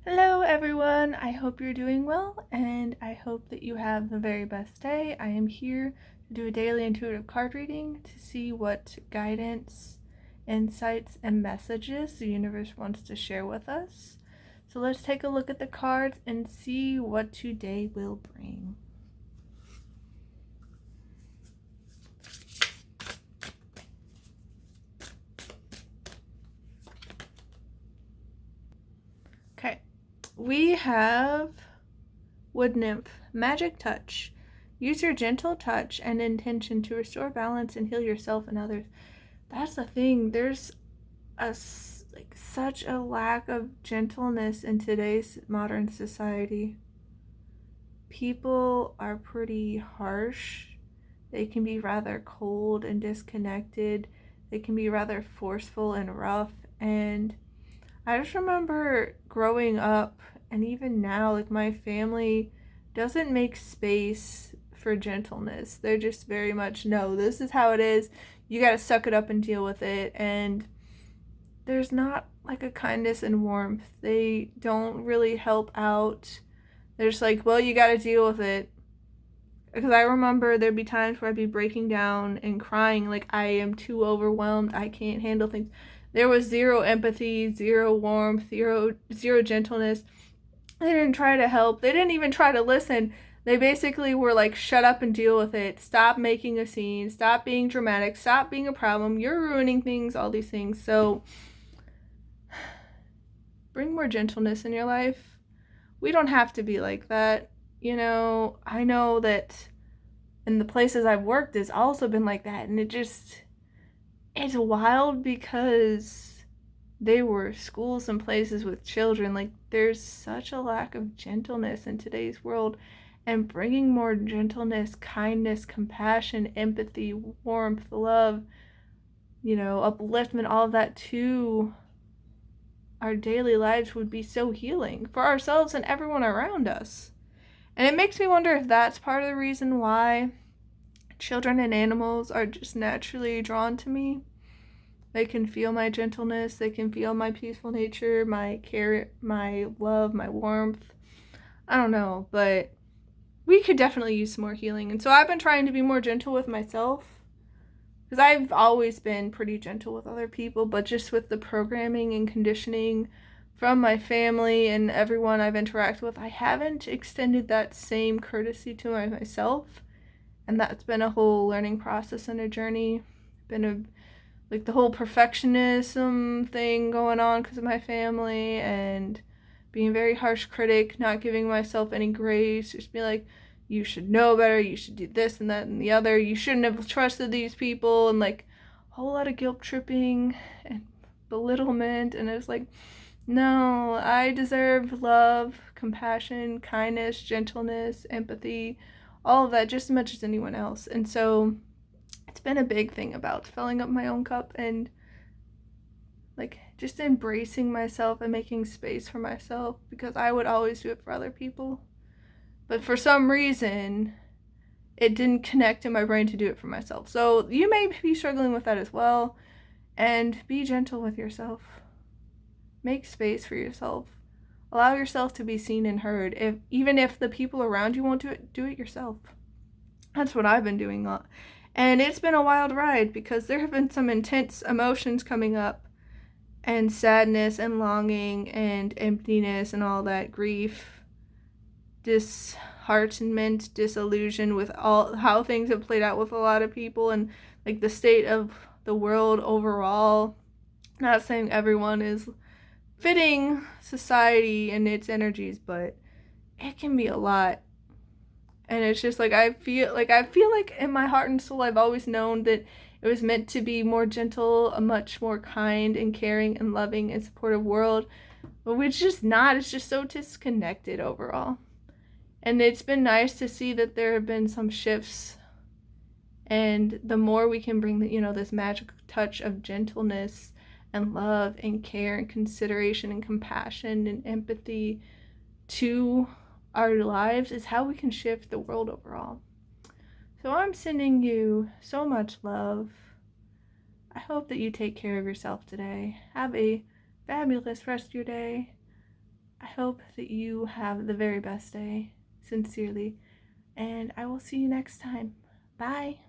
Hello everyone, I hope you're doing well and I hope that you have the very best day. I am here to do a daily intuitive card reading to see what guidance, insights, and messages the universe wants to share with us. So let's take a look at the cards and see what today will bring. Okay, we have Wood Nymph, Magic Touch. Use your gentle touch and intention to restore balance and heal yourself and others. That's the thing. There's such a lack of gentleness in today's modern society. People are pretty harsh. They can be rather cold and disconnected. They can be rather forceful and rough. And I just remember growing up, and even now, like, my family doesn't make space for gentleness. They're just very much, no, this is how it is. You gotta suck it up and deal with it. And there's not like a kindness and warmth. They don't really help out. They're just like, well, you gotta deal with it. Because I remember there'd be times where I'd be breaking down and crying, like, I am too overwhelmed, I can't handle things. There was zero empathy, zero warmth, zero gentleness. They didn't try to help. They didn't even try to listen. They basically were like, shut up and deal with it. Stop making a scene. Stop being dramatic. Stop being a problem. You're ruining things, all these things. So bring more gentleness in your life. We don't have to be like that. You know, I know that in the places I've worked, it's also been like that. And it's wild because they were schools and places with children. Like, there's such a lack of gentleness in today's world. And bringing more gentleness, kindness, compassion, empathy, warmth, love, upliftment, all of that to our daily lives would be so healing for ourselves and everyone around us. And it makes me wonder if that's part of the reason why children and animals are just naturally drawn to me. They can feel my gentleness, they can feel my peaceful nature, my care, my love, my warmth. I don't know, but we could definitely use some more healing. And so I've been trying to be more gentle with myself, because I've always been pretty gentle with other people, but just with the programming and conditioning from my family and everyone I've interacted with, I haven't extended that same courtesy to myself. And that's been a whole learning process and a journey. The whole perfectionism thing going on because of my family, and being a very harsh critic, not giving myself any grace, just be like, you should know better, you should do this and that and the other, you shouldn't have trusted these people, and like a whole lot of guilt tripping and belittlement. And it's like, no, I deserve love, compassion, kindness, gentleness, empathy, all of that just as much as anyone else. And so it's been a big thing about filling up my own cup and like just embracing myself and making space for myself, because I would always do it for other people. But for some reason, it didn't connect in my brain to do it for myself. So you may be struggling with that as well. And be gentle with yourself. Make space for yourself. Allow yourself to be seen and heard. Even if the people around you won't do it yourself. That's what I've been doing. And it's been a wild ride, because there have been some intense emotions coming up, and sadness and longing and emptiness and all that, grief, disheartenment, disillusion with all how things have played out with a lot of people, and like the state of the world overall. Not saying everyone is fitting society and its energies, but it can be a lot. And it's just like I feel like in my heart and soul I've always known that it was meant to be more gentle, a much more kind and caring and loving and supportive world. But it's just not. It's just so disconnected overall. And it's been nice to see that there have been some shifts. And the more we can bring this magic touch of gentleness and love and care and consideration and compassion and empathy to our lives, is how we can shift the world overall. So I'm sending you so much love. I hope that you take care of yourself today. Have a fabulous rest of your day. I hope that you have the very best day, sincerely, and I will see you next time. Bye.